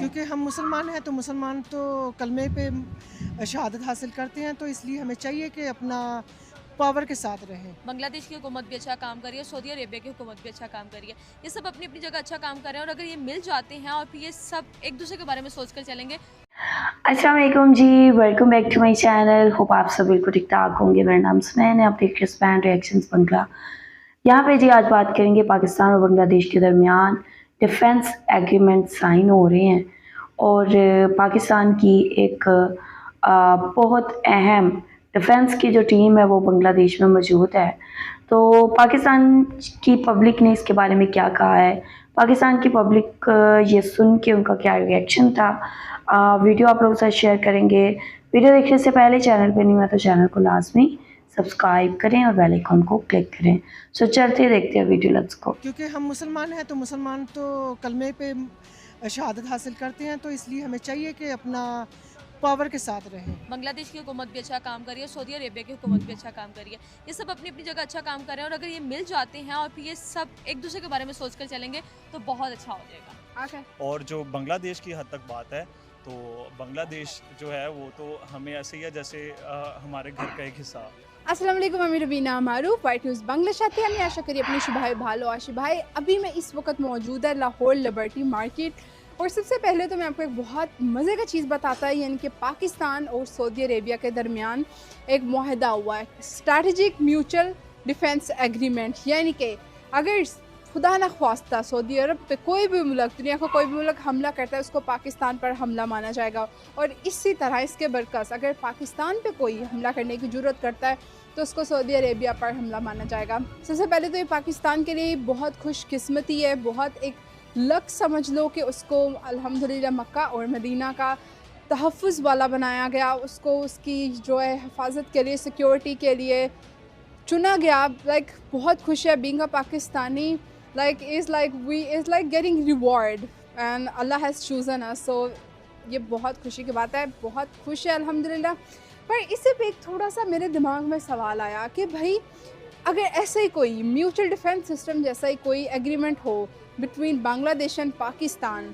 क्योंकि हम मुसलमान हैं, तो मुसलमान तो कलमे पे शहादत हासिल करते हैं, तो इसलिए हमें चाहिए कि अपना पावर के साथ रहें। बांग्लादेश की हुकूमत भी अच्छा काम कर रही है, सऊदी अरेबिया की हुकूमत भी अच्छा काम कर रही है। ये सब अपनी अपनी जगह अच्छा काम कर रहे हैं, और अगर ये मिल जाते हैं और फिर ये सब एक दूसरे के बारे में सोच कर चलेंगे। अस्सलाम वालेकुम जी, welcome back to my channel. Hope आप सब बिल्कुल ठीक ठाक होंगे। मेरा नाम सुनैन है, आप देख रहे हैं स्पैन रिएक्शंस बंगला। यहाँ पे जी आज बात करेंगे पाकिस्तान और बांग्लादेश के दरमियान डिफेंस एग्रीमेंट साइन हो रहे हैं, और पाकिस्तान की एक बहुत अहम डिफेंस की जो टीम है वो बांग्लादेश में मौजूद है। तो पाकिस्तान की पब्लिक ने इसके बारे में क्या कहा है, पाकिस्तान की पब्लिक ये सुन के उनका क्या रिएक्शन था, वीडियो आप लोगों के साथ शेयर करेंगे। वीडियो देखने से पहले चैनल पर नहीं हुआ तो चैनल को लाजमी सब्सक्राइब करें और बेल आइकन को क्लिक करें। सो चलते देखते हैं वीडियो, लेट्स गो। क्योंकि हम मुसलमान हैं, तो मुसलमान तो कलमे पे शहादत हासिल करते हैं, तो इसलिए हमें चाहिए कि अपना पावर के साथ रहें। बांग्लादेश की हुकूमत भी अच्छा काम कर रही है, सऊदी अरेबिया की हुकूमत भी अच्छा काम कर रही है। ये सब अपनी अपनी जगह अच्छा काम कर रहे हैं, और अगर ये मिल जाते हैं और फिर ये सब एक दूसरे के बारे में सोच कर चलेंगे तो बहुत अच्छा हो जाएगा। और जो बांग्लादेश की हद तक बात है, तो बांग्लादेश जो है वो तो हमें ऐसे ही है जैसे हमारे घर का एक हिस्सा। अस्सलाम वालेकुम, আমি রবিনা মারুফ, वाइट न्यूज़ बांग्ला साथी। আমি আশা করি अपनी शुभाई भालो आशी भाई। अभी मैं इस वक्त मौजूद है लाहौर लिबर्टी मार्केट, और सबसे पहले तो मैं आपको एक बहुत मज़े का चीज़ बताता है, यानी कि पाकिस्तान और सऊदी अरेबिया के दरमियान एक मुआहदा हुआ है, स्ट्रैटेजिक म्यूचुअल डिफेंस एग्रीमेंट। यानी कि अगर खुदा न ख्वास्ता सऊदी अरब पे कोई भी मुल्क, दुनिया का कोई भी मुल्क हमला करता है, उसको पाकिस्तान पर हमला माना जाएगा। और इसी तरह इसके बरकस अगर पाकिस्तान पे कोई हमला करने की ज़रूरत करता है तो उसको सऊदी अरेबिया पर हमला माना जाएगा। सबसे पहले तो ये पाकिस्तान के लिए बहुत खुशकिस्मती है, बहुत एक लक समझ लो कि उसको अल्हम्दुलिल्लाह मक्का और मदीना का तहफ़्फ़ुज़ वाला बनाया गया, उसको उसकी जो है हिफाजत के लिए, सिक्योरिटी के लिए चुना गया। लाइक बहुत खुश है being a Pakistani, is like getting reward and Allah has chosen us. So ये बहुत खुशी की बात है, बहुत खुश है अल्हम्दुलिल्लाह। पर इससे पे एक थोड़ा सा मेरे दिमाग में सवाल आया कि भाई अगर ऐसा ही कोई म्यूचुअल डिफेंस सिस्टम जैसा ही कोई एग्रीमेंट हो बिटवीन बांग्लादेश एंड पाकिस्तान,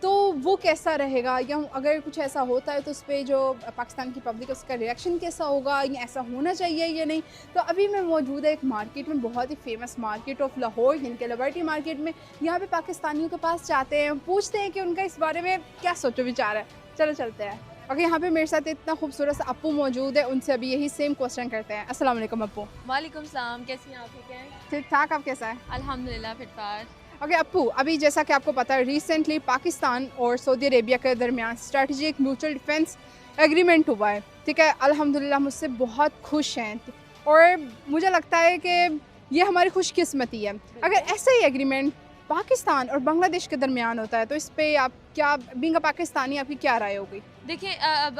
तो वो कैसा रहेगा, या अगर कुछ ऐसा होता है तो उस पर जो पाकिस्तान की पब्लिक है उसका रिएक्शन कैसा होगा, या ऐसा होना चाहिए या नहीं। तो अभी मैं मौजूद है एक मार्केट में, बहुत ही फेमस मार्केट ऑफ लाहौर, यानी कि लिबर्टी मार्केट में। यहाँ पे पाकिस्तानियों के पास जाते हैं, पूछते हैं कि उनका इस बारे में क्या सोचो विचार है। चलो चलते हैं। और यहाँ पे मेरे साथ इतना खूबसूरत सा अप्पू मौजूद है, उनसे अभी यही सेम क्वेश्चन करते हैं। अस्सलाम वालेकुम अप्पू। वालेकुम सलाम, कैसी हैं आप? ठीक हैं? ठीक ठाक, आप कैसा है? अल्हम्दुलिल्लाह फिटफाट। ओके अप्पू, अभी जैसा कि आपको पता है रिसेंटली पाकिस्तान और सऊदी अरेबिया के दरमियान स्ट्रैटेजिक म्यूचुअल डिफेंस एग्रीमेंट हुआ है, ठीक है। अल्हम्दुलिल्लाह मुझसे बहुत खुश हैं, और मुझे लगता है कि ये हमारी खुशकिस्मती है। अगर ऐसा ही एग्रीमेंट पाकिस्तान और बांग्लादेश के दरमियान होता है तो इस पर आप क्या, बीइंग अ पाकिस्तानी, आपकी क्या राय होगी? देखिए, अब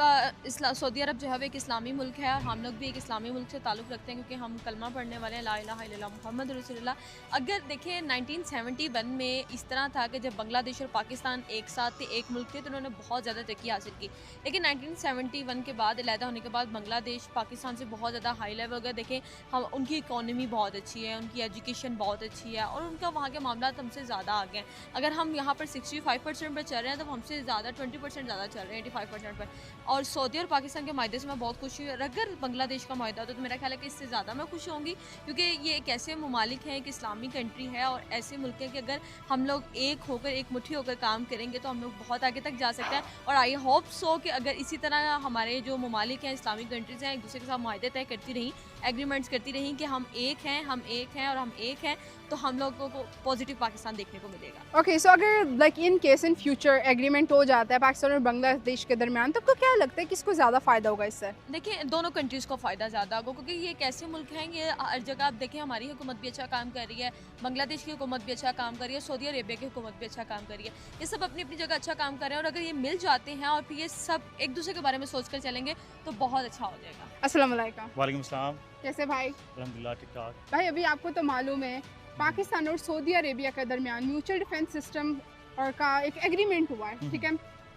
सऊदी अरब जो है वो एक इस्लामी मुल्क है, और हम लोग भी एक इस्लामी मुल्क से ताल्लुक़ रखते हैं, क्योंकि हम कलमा पढ़ने वाले हैं, ला इलाहा इल्लल्लाह मुहम्मद रसूलुल्लाह। अगर देखें 1971 में इस तरह था कि जब बांग्लादेश और पाकिस्तान एक साथ थे, एक मुल्क थे, तो उन्होंने बहुत ज़्यादा तरक्की हासिल की। लेकिन 1971 के बाद, अलहदा होने के बाद, बांग्लादेश पाकिस्तान से बहुत ज़्यादा हाई लेवल हो गया। देखें, हम उनकी इकॉनमी बहुत अच्छी है, उनकी एजुकेशन बहुत अच्छी है, और उनका वहाँ के मामला हमसे ज़्यादा आ गए हैं। अगर हम यहाँ पर 65% पर चल रहे हैं तो हमसे ज़्यादा 20% ज़्यादा चल रहे हैं, 85% पर। और सऊदी और पाकिस्तान के मायदे से मैं बहुत खुश हुई, और अगर बांग्लादेश का मायदा होता तो मेरा ख्याल है कि इससे ज़्यादा मैं खुश होंगी, क्योंकि ये एक ऐसे ममालिक हैं, एक इस्लामी कंट्री है, और ऐसे मुल्क है कि अगर हम लोग एक होकर, एक मुट्ठी होकर काम करेंगे तो हम लोग बहुत आगे तक जा सकते हैं। और आई होप सो कि अगर इसी तरह हमारे जो ममालिक हैं, इस्लामिक कंट्रीज़ हैं, एक दूसरे के साथ मायदे तय करती रहीं, एग्रीमेंट्स करती रहीं कि हम एक हैं, हम एक हैं और हम एक हैं, तो हम लोगों को पॉजिटिव पाकिस्तान देखने को मिलेगा। ओके, सो अगर like in case in future agreement हो जाता है पाकिस्तान और बांग्लादेश के दरमियान, तो आपको क्या लगता है किसको ज़्यादा फ़ायदा होगा इससे? देखिए, दोनों कंट्रीज़ को फ़ायदा ज़्यादा होगा, क्योंकि ये एक ऐसे मुल्क हैं, ये हर जगह आप देखें, हमारी हुकूमत भी अच्छा काम कर रही है, बांग्लादेश की हुकूमत भी अच्छा काम कर रही है, सऊदी अरेबिया की हुकूमत भी अच्छा काम कर रही है। ये सब अपनी अपनी जगह अच्छा काम कर रहे हैं, और अगर ये मिल जाते हैं और फिर ये सब एक दूसरे के बारे में सोच कर चलेंगे तो बहुत अच्छा हो जाएगा। अस्सलाम वालेकुम। वालेकुम सलाम। कैसे भाई? अल्हम्दुलिल्लाह ठीक ठाक। भाई अभी आपको तो मालूम है पाकिस्तान और सऊदी अरेबिया के दरमियान म्यूचुअल डिफेंस सिस्टम और का एक एग्रीमेंट हुआ है, ठीक है।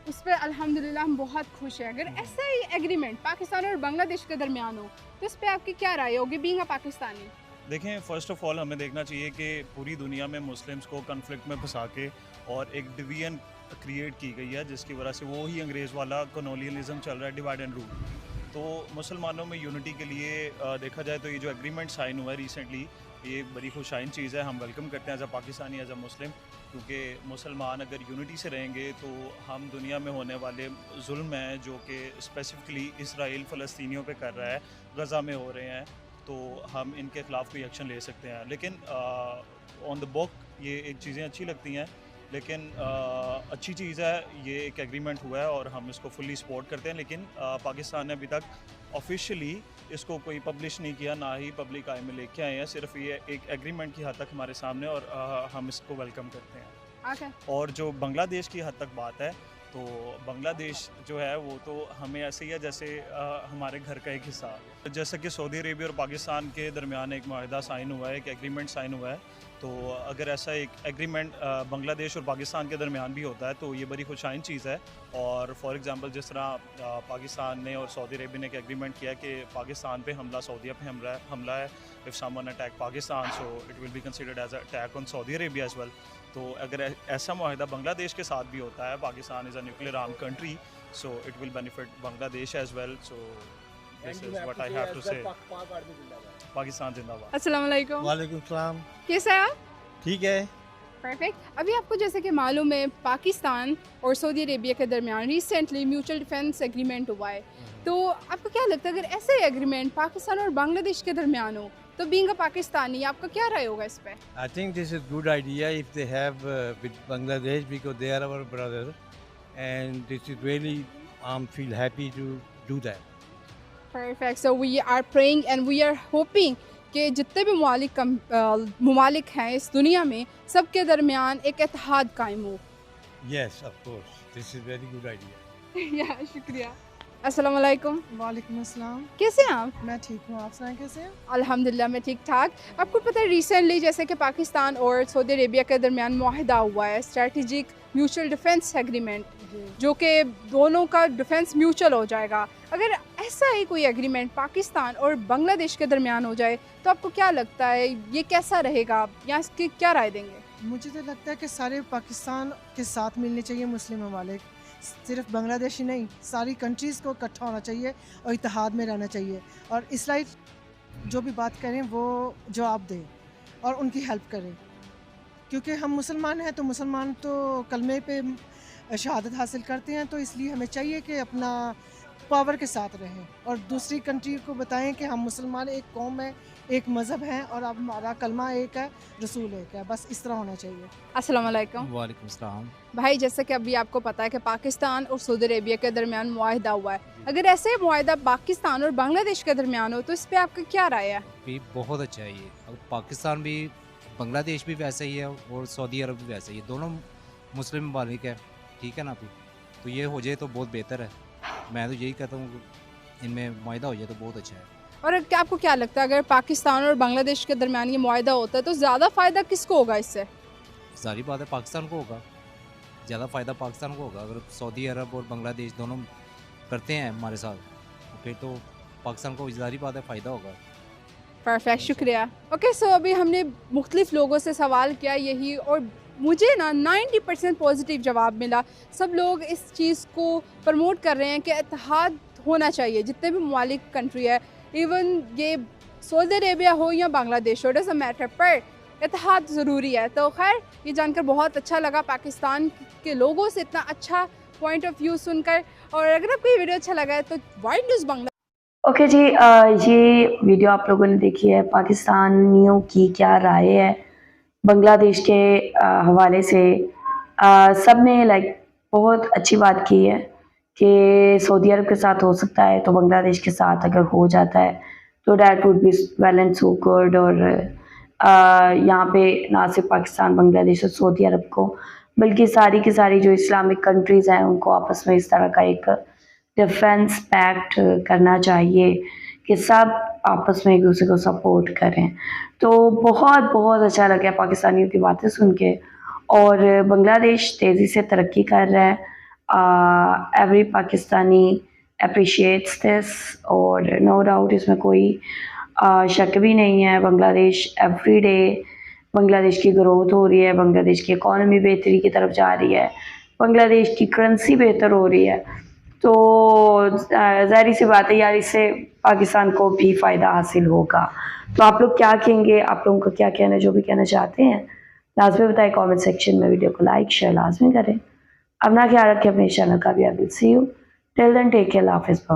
उस पर अल्हम्दुलिल्लाह हम बहुत खुश हैं। अगर ऐसा ही एग्रीमेंट पाकिस्तान और बांग्लादेश के दरमियान हो तो इस पर आपकी क्या राय होगी बीइंग अ पाकिस्तानी? देखें, फ़र्स्ट ऑफ़ ऑल हमें देखना चाहिए कि पूरी दुनिया में मुस्लिम्स को कन्फ्लिक्ट में फंसा के और एक डिवीजन क्रिएट की गई है, जिसकी वजह से वो ही अंग्रेज़ वाला कॉलोनियलिज्म चल रहा है, डिवाइड एंड रूल। तो मुसलमानों में यूनिटी के लिए देखा जाए तो ये जो एग्रीमेंट साइन हुआ है रिसेंटली, ये बड़ी खुशाइन चीज़ है। हम वेलकम करते हैं as a Pakistani, as a Muslim, क्योंकि मुसलमान अगर यूनिटी से रहेंगे तो हम दुनिया में होने वाले जुल्म हैं जो कि स्पेसिफिकली इसराइल फ़लस्तीनियों पे कर रहा है, गज़ा में हो रहे हैं, तो हम इनके ख़िलाफ़ कोई एक्शन ले सकते हैं। लेकिन ऑन द बुक ये एक चीज़ें अच्छी लगती हैं, लेकिन अच्छी चीज़ है, ये एक एग्रीमेंट हुआ है और हम इसको फुल्ली सपोर्ट करते हैं। लेकिन पाकिस्तान ने अभी तक ऑफिशियली इसको कोई पब्लिश नहीं किया, ना ही पब्लिक आई में लेके आए हैं। सिर्फ ये एक एग्रीमेंट की हद तक हमारे सामने, और हम इसको वेलकम करते हैं। Okay. और जो बांग्लादेश की हद तक बात है, तो बांग्लादेश जो है वो तो हमें ऐसे ही है जैसे हमारे घर का एक हिस्सा। जैसा कि सऊदी अरेबिया और पाकिस्तान के दरमियान एक माहिदा साइन हुआ है, एक एग्रीमेंट साइन हुआ है, तो अगर ऐसा एक एग्रीमेंट बांग्लादेश और पाकिस्तान के दरमियान भी होता है तो ये बड़ी खुशाइन चीज़ है। और फॉर एग्ज़ाम्पल जिस तरह पाकिस्तान ने और सऊदी अरेबिया ने एक एग्रीमेंट किया कि पाकिस्तान पे हमला, सऊदीया पे हमला है, if someone attack Pakistan so it will be considered as attack on Saudi Arabia as well. तो अगर ऐसा माहिदा बांग्लादेश के साथ भी होता है, Pakistan is a nuclear arm country, so it will benefit Bangladesh as well. So this is what I have to say. Pakistan जिंदाबाद। अस्सलाम वालेकुम। वालेकुम सलाम। कैसे हैं आप? ठीक है। परफेक्ट। अभी आपको जैसे कि मालूम है पाकिस्तान और सऊदी अरेबिया के दरमियान रिसेंटली म्यूचुअल डिफेंस एग्रीमेंट हुआ है, तो आपको क्या लगता है अगर ऐसे एग्रीमेंट पाकिस्तान और बांग्लादेश के दरमियान हो तो बीइंग अ पाकिस्तानी आपका क्या राय होगा इस पे? I think this is good idea if they have with Bangladesh because they are our brother and this is really feel happy to do that. Perfect. So we are praying and we are hoping कि जितने भी ममालिक हैं इस दुनिया में सबके दरमियान एक इत्तेहाद कायम हो। Yes, of course. This is very good idea. या शुक्रिया। अस्सलाम वालेकुम। वालेकुम अस्सलाम। कैसे हैं आप? मैं ठीक हूँ, आप सुनाएं कैसे हैं? अल्हम्दुलिल्लाह मैं ठीक ठाक। आपको पता है रिसेंटली जैसे कि पाकिस्तान और सऊदी अरेबिया के दरमियान मुआहदा हुआ है, स्ट्रेटजिक म्यूचुअल डिफेंस एग्रीमेंट, जो कि दोनों का डिफेंस म्यूचुअल हो जाएगा। अगर ऐसा ही कोई एग्रीमेंट पाकिस्तान और बांग्लादेश के दरमियान हो जाए तो आपको क्या लगता है ये कैसा रहेगा, या इसकी क्या राय देंगे? मुझे तो लगता है कि सारे पाकिस्तान के साथ मिलने चाहिए मुस्लिम ममालिक, सिर्फ बांग्लादेश ही नहीं, सारी कंट्रीज़ को इकट्ठा होना चाहिए और इत्तेहाद में रहना चाहिए, और इसराइल जो भी बात करें वो जवाब दें और उनकी हेल्प करें, क्योंकि हम मुसलमान हैं तो मुसलमान तो कलमे पे शहादत हासिल करते हैं, तो इसलिए हमें चाहिए कि अपना पावर के साथ रहें और दूसरी कंट्री को बताएं कि हम मुसलमान एक कौम है, एक मज़हब है और अब हमारा कलमा एक है, रसूल एक है, बस इस तरह होना चाहिए। अस्सलाम वालेकुम। वालेकुम सलाम। भाई जैसे कि अभी आपको पता है कि पाकिस्तान और सऊदी अरेबिया के दरमियान मुआहदा हुआ है, अगर ऐसे मुआहदा पाकिस्तान और बांग्लादेश के दरमियान हो तो इस पर आपका क्या राय है? भी बहुत अच्छा है ये। अब पाकिस्तान भी, बांग्लादेश भी वैसा ही है और सऊदी अरब भी वैसा ही है, दोनों मुस्लिम ममालिक है, ठीक है ना। अभी तो ये हो जाए तो बहुत बेहतर है। मैं तो यही कहता हूँ इनमें मुआहदा हो जाए तो बहुत अच्छा है। और क्या आपको क्या लगता है अगर पाकिस्तान और बांग्लादेश के दरमियान ये मुआहदा होता है तो ज़्यादा फ़ायदा किसको होगा इससे? सारी बात है पाकिस्तान को होगा, ज़्यादा फ़ायदा पाकिस्तान को होगा। अगर सऊदी अरब और बांग्लादेश दोनों करते हैं हमारे साथ तो फिर तो पाकिस्तान को ज़ाहिर बात है फ़ायदा होगा। परफेक्ट, शुक्रिया। ओके, सो अभी हमने मुख्तलिफ लोगों से सवाल किया यही, और मुझे ना 90% पॉजिटिव जवाब मिला। सब लोग इस चीज़ को प्रमोट कर रहे हैं कि इत्तेहाद होना चाहिए, जितने भी ममालिक कंट्री है, इवन ये सऊदी अरेबिया हो या बांग्लादेश हो, डज़न्ट मैटर, पर इत्तेहाद ज़रूरी है। तो खैर ये जानकर बहुत अच्छा लगा पाकिस्तान के लोगों से इतना अच्छा पॉइंट ऑफ व्यू सुनकर। और अगर आपको ये वीडियो अच्छा लगा है तो वाइड न्यूज़ बांग्ला। ओके जी, ये वीडियो आप लोगों ने देखी है, पाकिस्तानियों की क्या राय है बांग्लादेश के हवाले से। सब ने बहुत अच्छी बात की है कि सऊदी अरब के साथ हो सकता है तो बांग्लादेश के साथ अगर हो जाता है तो that would be well and so good. और यहाँ पे ना सिर्फ पाकिस्तान, बांग्लादेश और सऊदी अरब को, बल्कि सारी की सारी जो इस्लामिक कंट्रीज़ हैं उनको आपस में इस तरह का एक डिफेंस पैक्ट करना चाहिए कि सब आपस में एक दूसरे को सपोर्ट करें। तो बहुत बहुत अच्छा लगा पाकिस्तानियों की बातें सुन के। और बांग्लादेश तेज़ी से तरक्की कर रहा है, एवरी पाकिस्तानी अप्रिशिएट्स दिस, और नो डाउट इसमें कोई शक भी नहीं है। बांग्लादेश एवरी डे, बांग्लादेश की ग्रोथ हो रही है, बांग्लादेश की इकॉनमी बेहतरी की तरफ जा रही है। बांग्लादेश की करेंसी बेहतर हो रही है, तो ज़ाहिर सी बात है यार, इससे पाकिस्तान को भी फ़ायदा हासिल होगा। तो आप लोग क्या कहेंगे? आप लोगों का क्या कहना है? जो भी कहना चाहते हैं लाजमी बताएं कमेंट सेक्शन में। वीडियो को लाइक शेयर लाजमी करें। अपना ख्याल रखें, अपने चैनल का भी। I will see you till then, take care, Allah हाफ़िज़, बाय।